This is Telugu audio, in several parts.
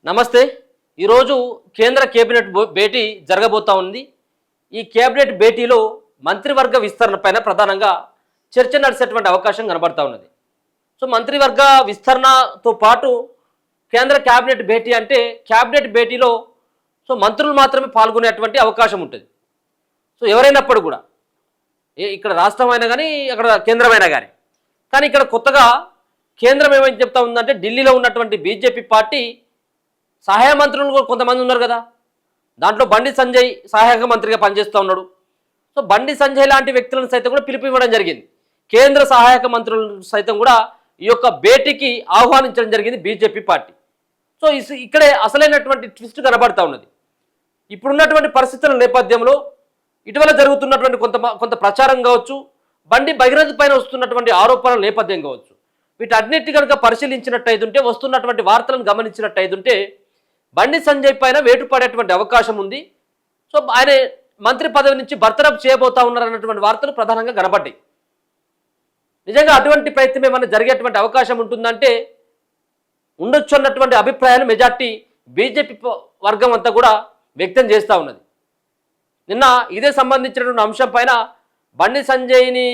నమస్తే. ఈరోజు కేంద్ర కేబినెట్ భేటీ జరగబోతా ఉంది. ఈ కేబినెట్ భేటీలో మంత్రివర్గ విస్తరణ పైన ప్రధానంగా చర్చ నడిచేటువంటి అవకాశం కనబడతా ఉన్నది. సో మంత్రివర్గ విస్తరణతో పాటు కేంద్ర కేబినెట్ భేటీ అంటే కేబినెట్ భేటీలో మంత్రులు మాత్రమే పాల్గొనేటువంటి అవకాశం ఉంటుంది. సో ఎవరైనప్పుడు కూడా ఇక్కడ రాష్ట్రం అయినా కానీ అక్కడ కేంద్రమైనా కానీ ఇక్కడ కొత్తగా కేంద్రం ఏమైనా చెప్తా ఉందంటే ఢిల్లీలో ఉన్నటువంటి బీజేపీ పార్టీ సహాయ మంత్రులు కూడా కొంతమంది ఉన్నారు కదా, దాంట్లో బండి సంజయ్ సహాయక మంత్రిగా పనిచేస్తూ ఉన్నాడు. సో బండి సంజయ్ లాంటి వ్యక్తులను సైతం కూడా పిలుపు ఇవ్వడం జరిగింది. కేంద్ర సహాయక మంత్రులు సైతం కూడా ఈ యొక్క భేటీకి ఆహ్వానించడం జరిగింది బీజేపీ పార్టీ. సో ఇక్కడే అసలైనటువంటి ట్విస్ట్ కనబడతా ఉన్నది. ఇప్పుడున్నటువంటి పరిస్థితుల నేపథ్యంలో ఇటీవల జరుగుతున్నటువంటి కొంత ప్రచారం కావచ్చు, బండి బహిరంగ పైన వస్తున్నటువంటి ఆరోపణల నేపథ్యం కావచ్చు, వీటన్నిటి కనుక పరిశీలించినట్టయితుంటే, వస్తున్నటువంటి వార్తలను గమనించినట్టయితుంటే బండి సంజయ్ పైన వేటు పడేటువంటి అవకాశం ఉంది. సో ఆయన మంత్రి పదవి నుంచి బర్తరఫ్ చేయబోతా ఉన్నారన్నటువంటి వార్తలు ప్రధానంగా కనబడ్డాయి. నిజంగా అటువంటి ప్రయత్నం ఏమైనా జరిగేటువంటి అవకాశం ఉంటుందంటే ఉండొచ్చు అన్నటువంటి అభిప్రాయాలు మెజార్టీ బీజేపీ వర్గం అంతా కూడా వ్యక్తం చేస్తూ ఉన్నది. నిన్న ఇదే సంబంధించినటువంటి అంశం పైన బండి సంజయ్ని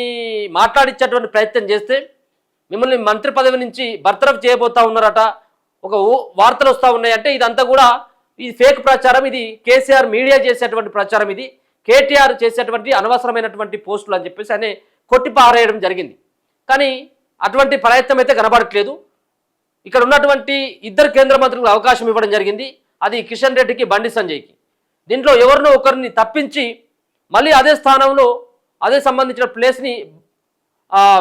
మాట్లాడించేటువంటి ప్రయత్నం చేస్తే మిమ్మల్ని మంత్రి పదవి నుంచి బర్తరఫ్ చేయబోతా ఉన్నారట, ఒక వార్తలు వస్తూ ఉన్నాయంటే ఇదంతా కూడా ఇది ఫేక్ ప్రచారం, ఇది కేసీఆర్ మీడియా చేసేటువంటి ప్రచారం, ఇది కేటీఆర్ చేసేటువంటి అనవసరమైనటువంటి పోస్టులు అని చెప్పేసి ఆయన కొట్టి పారేయడం జరిగింది. కానీ అటువంటి ప్రయత్నం అయితే కనబడట్లేదు. ఇక్కడ ఉన్నటువంటి ఇద్దరు కేంద్ర మంత్రులకు అవకాశం ఇవ్వడం జరిగింది, అది కిషన్ రెడ్డికి, బండి సంజయ్కి. దీంట్లో ఎవరినో ఒకరిని తప్పించి మళ్ళీ అదే స్థానంలో అదే సంబంధించిన ప్లేస్ని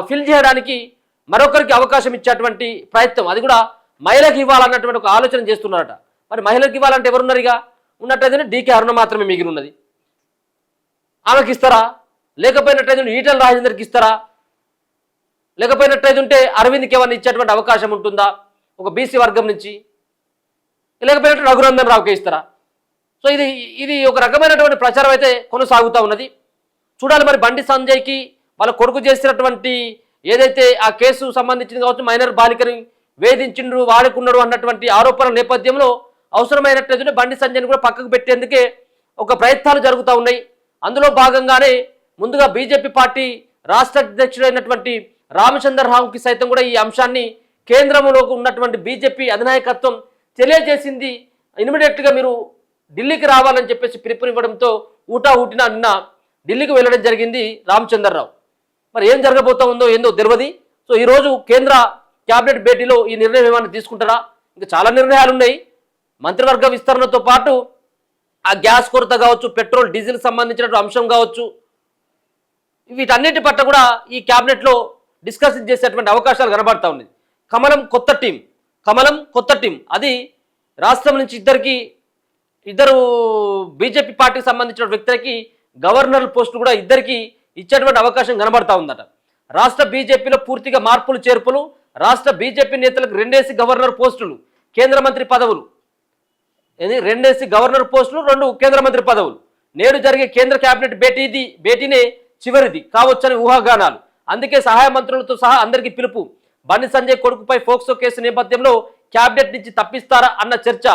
ఫిల్ చేయడానికి మరొకరికి అవకాశం ఇచ్చేటువంటి ప్రయత్నం, అది కూడా మహిళకి ఇవ్వాలన్నటువంటి ఒక ఆలోచన చేస్తున్నారట. మరి మహిళకి ఇవ్వాలంటే ఎవరున్నారు? ఇక ఉన్నట్టయితే డీకే అరుణ మాత్రమే మిగిలి ఉన్నది. ఆమెకి ఇస్తారా? లేకపోయినట్టయితే ఈటెల రాజేందర్కి ఇస్తారా? లేకపోయినట్టయితే అరవింద్కి ఏమన్నా ఇచ్చేటువంటి అవకాశం ఉంటుందా ఒక బీసీ వర్గం నుంచి? లేకపోయినట్టు రఘునందన్ రావుకే ఇస్తారా? సో ఇది ఒక రకమైనటువంటి ప్రచారం అయితే కొనసాగుతూ ఉన్నది. చూడాలి మరి బండి సంజయ్కి వాళ్ళ కొడుకు చేసినటువంటి ఏదైతే ఆ కేసు సంబంధించింది కావచ్చు, మైనర్ బాలికని వేధించిండ్రు, వాడుకున్నాడు అన్నటువంటి ఆరోపణల నేపథ్యంలో అవసరమైనట్లయితే బండి సంజయ్ని కూడా పక్కకు పెట్టేందుకే ఒక ప్రయత్నాలు జరుగుతూ ఉన్నాయి. అందులో భాగంగానే ముందుగా బీజేపీ పార్టీ రాష్ట్ర అధ్యక్షుడైనటువంటి రామచంద్రరావుకి సైతం కూడా ఈ అంశాన్ని కేంద్రంలో ఉన్నటువంటి బీజేపీ అధినాయకత్వం తెలియజేసింది. ఇమీడియట్గా మీరు ఢిల్లీకి రావాలని చెప్పేసి పిలుపునివ్వడంతో ఊటినా నిన్న ఢిల్లీకి వెళ్ళడం జరిగింది రామచంద్రరావు. మరి ఏం జరగబోతా ఉందో ఏందో తెలియదు. సో ఈరోజు కేంద్ర క్యాబినెట్ భేటీలో ఈ నిర్ణయం ఏమైనా తీసుకుంటారా? ఇంకా చాలా నిర్ణయాలు ఉన్నాయి. మంత్రివర్గ విస్తరణతో పాటు ఆ గ్యాస్ కొరత కావచ్చు, పెట్రోల్ డీజిల్ సంబంధించిన అంశం కావచ్చు, వీటన్నిటి పట్ల కూడా ఈ క్యాబినెట్లో డిస్కషన్ చేసేటువంటి అవకాశాలు కనబడతా ఉన్నాయి. కమలం కొత్త టీం అది రాష్ట్రం నుంచి ఇద్దరు బీజేపీ పార్టీకి సంబంధించిన వ్యక్తులకి గవర్నర్ పోస్టులు కూడా ఇద్దరికి ఇచ్చేటువంటి అవకాశం కనబడతా ఉందట. రాష్ట్ర బీజేపీలో పూర్తిగా మార్పులు చేర్పులు, రాష్ట్ర బీజేపీ నేతలకు 2 గవర్నర్ పోస్టులు, కేంద్ర మంత్రి పదవులు, 2 గవర్నర్ పోస్టులు, 2 కేంద్ర మంత్రి పదవులు. నేడు జరిగే కేంద్ర కేబినెట్ భేటీనే చివరిది కావచ్చని ఊహాగానాలు. అందుకే సహాయ మంత్రులతో సహా అందరికీ పిలుపు. బండి సంజయ్ కొడుకుపై ఫోక్సో కేసు నేపథ్యంలో కేబినెట్ నుంచి తప్పిస్తారా అన్న చర్చ.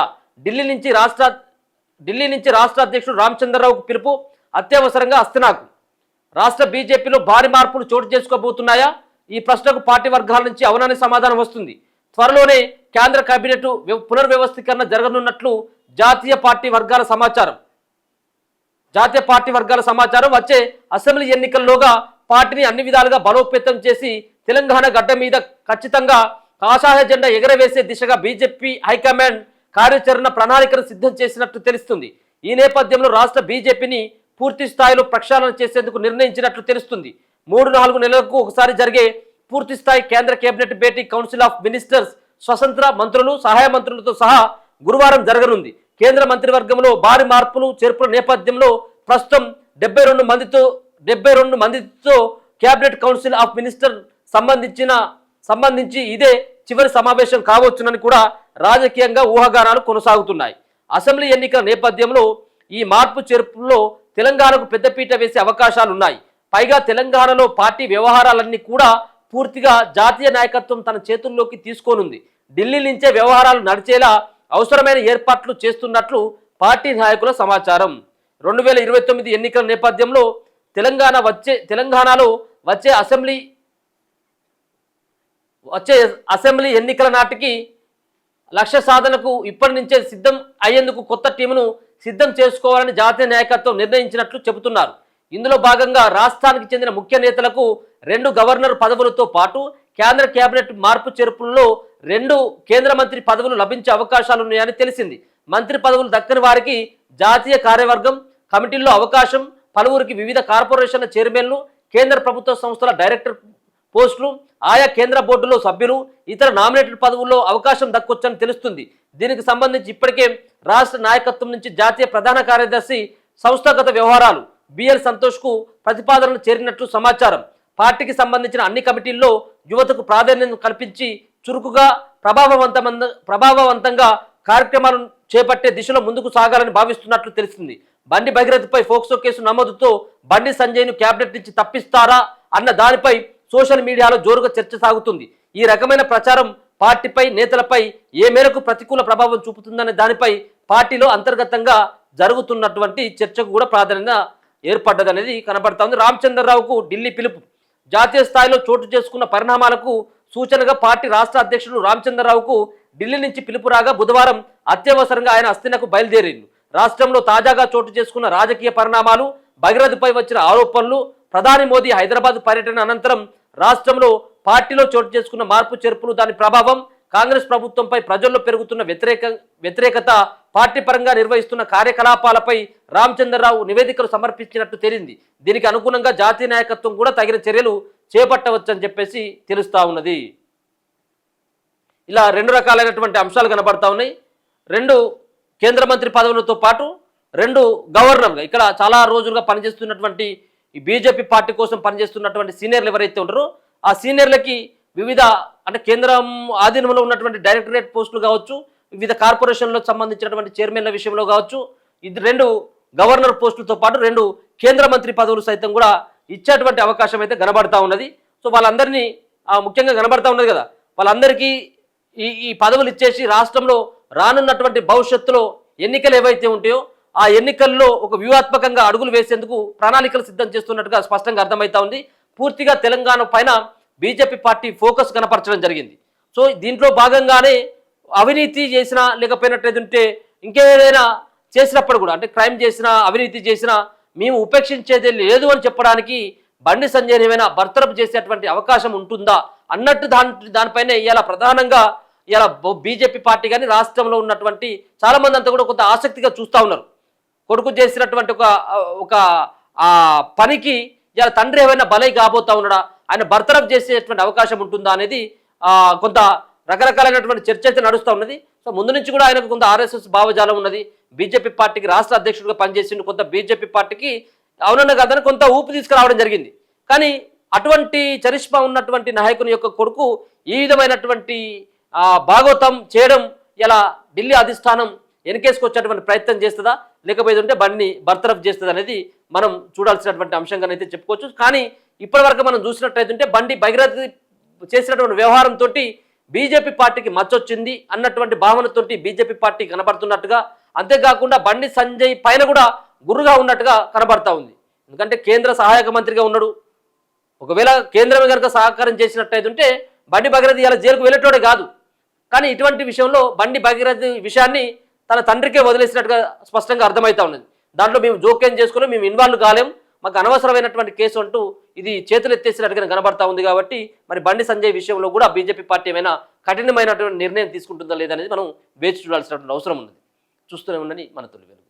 ఢిల్లీ నుంచి రాష్ట్ర అధ్యక్షుడు రామచంద్రరావుకు పిలుపు. అత్యవసరంగా అస్తనాకు. రాష్ట్ర బీజేపీలో భారీ మార్పులు చోటు చేసుకోబోతున్నాయా? ఈ ప్రశ్నకు పార్టీ వర్గాల నుంచి అవునని సమాధానం వస్తుంది. త్వరలోనే కేంద్ర కేబినెట్ పునర్వ్యవస్థీకరణ జరగనున్నట్లు జాతీయ పార్టీ వర్గాల సమాచారం. వచ్చే అసెంబ్లీ ఎన్నికల్లోగా పార్టీని అన్ని విధాలుగా బలోపేతం చేసి తెలంగాణ గడ్డ మీద ఖచ్చితంగా కాషాయ జెండా ఎగరవేసే దిశగా బీజేపీ హైకమాండ్ కార్యాచరణ ప్రణాళికను సిద్ధం చేసినట్లు తెలుస్తుంది. ఈ నేపథ్యంలో రాష్ట్ర బీజేపీని పూర్తి స్థాయిలో ప్రక్షాళన చేసేందుకు నిర్ణయించినట్లు తెలుస్తుంది. 3-4 నెలలకు ఒకసారి జరిగే పూర్తి స్థాయి కేంద్ర cabinet Beti council of ministers స్వతంత్ర మంత్రులు, సహాయ మంత్రులతో సహా గురువారం జరగనుంది. కేంద్ర మంత్రివర్గంలో భారీ మార్పులు చేర్పుల నేపథ్యంలో ప్రస్తుతం 72 మందితో కేబినెట్ కౌన్సిల్ ఆఫ్ మినిస్టర్ సంబంధించి ఇదే చివరి సమావేశం కావచ్చునని కూడా రాజకీయంగా ఊహాగానాలు కొనసాగుతున్నాయి. అసెంబ్లీ ఎన్నికల నేపథ్యంలో ఈ మార్పు చేర్పుల్లో తెలంగాణకు పెద్దపీట వేసే అవకాశాలున్నాయి. పైగా తెలంగాణలో పార్టీ వ్యవహారాలన్నీ కూడా పూర్తిగా జాతీయ నాయకత్వం తన చేతుల్లోకి తీసుకోనుంది. ఢిల్లీ నుంచే వ్యవహారాలు నడిచేలా అవసరమైన ఏర్పాట్లు చేస్తున్నట్లు పార్టీ నాయకుల సమాచారం. 2029 ఎన్నికల నేపథ్యంలో తెలంగాణలో వచ్చే అసెంబ్లీ ఎన్నికల నాటికి లక్ష్య సాధనకు ఇప్పటి నుంచే సిద్ధం అయ్యేందుకు కొత్త టీమును సిద్ధం చేసుకోవాలని జాతీయ నాయకత్వం నిర్ణయించినట్లు చెబుతున్నారు. ఇందులో భాగంగా రాష్ట్రానికి చెందిన ముఖ్య నేతలకు 2 గవర్నర్ పదవులతో పాటు కేంద్ర కేబినెట్ మార్పు చేర్పుల్లో 2 కేంద్ర మంత్రి పదవులు లభించే అవకాశాలున్నాయని తెలిసింది. మంత్రి పదవులు దక్కని వారికి జాతీయ కార్యవర్గం కమిటీల్లో అవకాశం, పలువురికి వివిధ కార్పొరేషన్ల చైర్మన్లు, కేంద్ర ప్రభుత్వ సంస్థల డైరెక్టర్ పోస్టులు, ఆయా కేంద్ర బోర్డులో సభ్యులు, ఇతర నామినేటెడ్ పదవుల్లో అవకాశం దక్కొచ్చని తెలుస్తుంది. దీనికి సంబంధించి ఇప్పటికే రాష్ట్ర నాయకత్వం నుంచి జాతీయ ప్రధాన కార్యదర్శి సంస్థాగత వ్యవహారాలు బిఎల్ సంతోష్కు ప్రతిపాదనలు చేరినట్లు సమాచారం. పార్టీకి సంబంధించిన అన్ని కమిటీల్లో యువతకు ప్రాధాన్యం కల్పించి చురుకుగా ప్రభావవంతంగా కార్యక్రమాలను చేపట్టే దిశలో ముందుకు సాగాలని భావిస్తున్నట్లు తెలిసింది. బండి భగీరథపై ఫోక్సో కేసు నమోదుతో బండి సంజయ్ను క్యాబినెట్ నుంచి తప్పిస్తారా అన్న దానిపై సోషల్ మీడియాలో జోరుగా చర్చ సాగుతుంది. ఈ రకమైన ప్రచారం పార్టీపై, నేతలపై ఏ మేరకు ప్రతికూల ప్రభావం చూపుతుందనే దానిపై పార్టీలో అంతర్గతంగా జరుగుతున్నటువంటి చర్చకు కూడా ప్రాధాన్యత ఏర్పడ్డదనేది కనబడుతోంది. రామచంద్రరావుకు ఢిల్లీ పిలుపు. జాతీయ స్థాయిలో చోటు చేసుకున్న పరిణామాలకు సూచనగా పార్టీ రాష్ట్ర అధ్యక్షుడు రామచంద్రరావుకు ఢిల్లీ నుంచి పిలుపు రాగా బుధవారం అత్యవసరంగా ఆయన హస్తినకు బయలుదేరింది. రాష్ట్రంలో తాజాగా చోటు చేసుకున్న రాజకీయ పరిణామాలు, భగీరథపై వచ్చిన ఆరోపణలు, ప్రధాని మోదీ హైదరాబాద్ పర్యటన అనంతరం రాష్ట్రంలో పార్టీలో చోటు చేసుకున్న మార్పు చేర్పులు, దాని ప్రభావం, కాంగ్రెస్ ప్రభుత్వంపై ప్రజల్లో పెరుగుతున్న వ్యతిరేకత, పార్టీ పరంగా నిర్వహిస్తున్న కార్యకలాపాలపై రామచంద్రరావు నివేదికలు సమర్పించినట్టు తేలింది. దీనికి అనుగుణంగా జాతీయ నాయకత్వం కూడా తగిన చర్యలు చేపట్టవచ్చని చెప్పేసి తెలుస్తా ఉన్నది. ఇలా 2 రకాలైనటువంటి అంశాలు కనబడతా ఉన్నాయి. 2 కేంద్ర మంత్రి పదవులతో పాటు 2 గవర్నర్గా ఇక్కడ చాలా రోజులుగా పనిచేస్తున్నటువంటి ఈ బీజేపీ పార్టీ కోసం పనిచేస్తున్నటువంటి సీనియర్లు ఎవరైతే ఉంటారో ఆ సీనియర్లకి వివిధ అంటే కేంద్రం ఆధీనంలో ఉన్నటువంటి డైరెక్టరేట్ పోస్టులు కావచ్చు, వివిధ కార్పొరేషన్లకు సంబంధించినటువంటి చైర్మన్ల విషయంలో కావచ్చు, ఇది 2 గవర్నర్ పోస్టులతో పాటు 2 కేంద్ర మంత్రి పదవులు సైతం కూడా ఇచ్చేటువంటి అవకాశం అయితే కనబడతా ఉన్నది. సో వాళ్ళందరినీ ముఖ్యంగా కనబడతా ఉన్నది కదా, వాళ్ళందరికీ ఈ పదవులు ఇచ్చేసి రాష్ట్రంలో రానున్నటువంటి భవిష్యత్తులో ఎన్నికలు ఏవైతే ఉంటాయో ఆ ఎన్నికల్లో ఒక వ్యూహాత్మకంగా అడుగులు వేసేందుకు ప్రణాళికలు సిద్ధం చేస్తున్నట్టుగా స్పష్టంగా అర్థమవుతా ఉంది. పూర్తిగా తెలంగాణ పైన బీజేపీ పార్టీ ఫోకస్ కనపరచడం జరిగింది. సో దీంట్లో భాగంగానే అవినీతి చేసినా లేకపోయినట్లయితే ఇంకేదైనా చేసినప్పుడు కూడా అంటే క్రైమ్ చేసినా, అవినీతి చేసినా మేము ఉపేక్షించేది లేదు అని చెప్పడానికి బండి సంజయ్ ఏమైనా బర్తరఫ్ చేసేటువంటి అవకాశం ఉంటుందా అన్నట్టు దానిపైన ఇవాళ ప్రధానంగా ఇలా బీజేపీ పార్టీ కానీ రాష్ట్రంలో ఉన్నటువంటి చాలామంది అంతా కూడా కొంత ఆసక్తిగా చూస్తూ ఉన్నారు. కొడుకు చేసినటువంటి ఒక పనికి ఇలా తండ్రి ఏమైనా బలై కాబోతా ఉన్నాడా, ఆయన బర్తరఫ్ చేసేటువంటి అవకాశం ఉంటుందా అనేది కొంత రకరకాలైనటువంటి చర్చ అయితే నడుస్తూ ఉన్నది. సో ముందు నుంచి కూడా ఆయనకు కొంత ఆర్ఎస్ఎస్ భావజాలం ఉన్నది. బీజేపీ పార్టీకి రాష్ట్ర అధ్యక్షుడిగా పనిచేసిండు. కొంత బీజేపీ పార్టీకి అవునన్న కాదని కొంత ఊపు తీసుకురావడం జరిగింది. కానీ అటువంటి చరిష్మా ఉన్నటువంటి నాయకుని యొక్క కొడుకు ఈ విధమైనటువంటి భాగవతం చేయడం ఇలా ఢిల్లీ అధిష్టానం వెనకేసుకొచ్చేటువంటి ప్రయత్నం చేస్తుందా, లేకపోతే బండిని బర్తరఫ్ చేస్తుంది అనేది మనం చూడాల్సినటువంటి అంశంగానైతే చెప్పుకోవచ్చు. కానీ ఇప్పటివరకు మనం చూసినట్లయితే బండి భగీరథ చేసినటువంటి వ్యవహారంతో బీజేపీ పార్టీకి మచ్చొచ్చింది అన్నటువంటి భావనతోటి బీజేపీ పార్టీ కనబడుతున్నట్టుగా, అంతేకాకుండా బండి సంజయ్ పైన కూడా గుర్రుగా ఉన్నట్టుగా కనబడతా ఉంది. ఎందుకంటే కేంద్ర సహాయక మంత్రిగా ఉన్నాడు. ఒకవేళ కేంద్రమే కనుక సహకారం చేసినట్టయితే బండి భగీరథ ఇలా జైలుకు వెళ్ళేటోడే కాదు. కానీ ఇటువంటి విషయంలో బండి భగీరథ విషయాన్ని తన తండ్రికే వదిలేసినట్టుగా స్పష్టంగా అర్థమవుతా ఉన్నది. దాంట్లో మేము జోక్యం చేసుకుని మేము ఇన్వాల్వ్ కాలేం, మాకు అనవసరమైనటువంటి కేసు అంటూ ఇది చేతులు ఎత్తేసినట్టుగా కనబడతా ఉంది. కాబట్టి మరి బండి సంజయ్ విషయంలో కూడా బీజేపీ పార్టీ ఏమైనా కఠినమైనటువంటి నిర్ణయం తీసుకుంటుందా లేదనేది మనం వేచి చూడాల్సినటువంటి అవసరం ఉన్నది. చూస్తూనే ఉండని మన తొలి వెలుగు.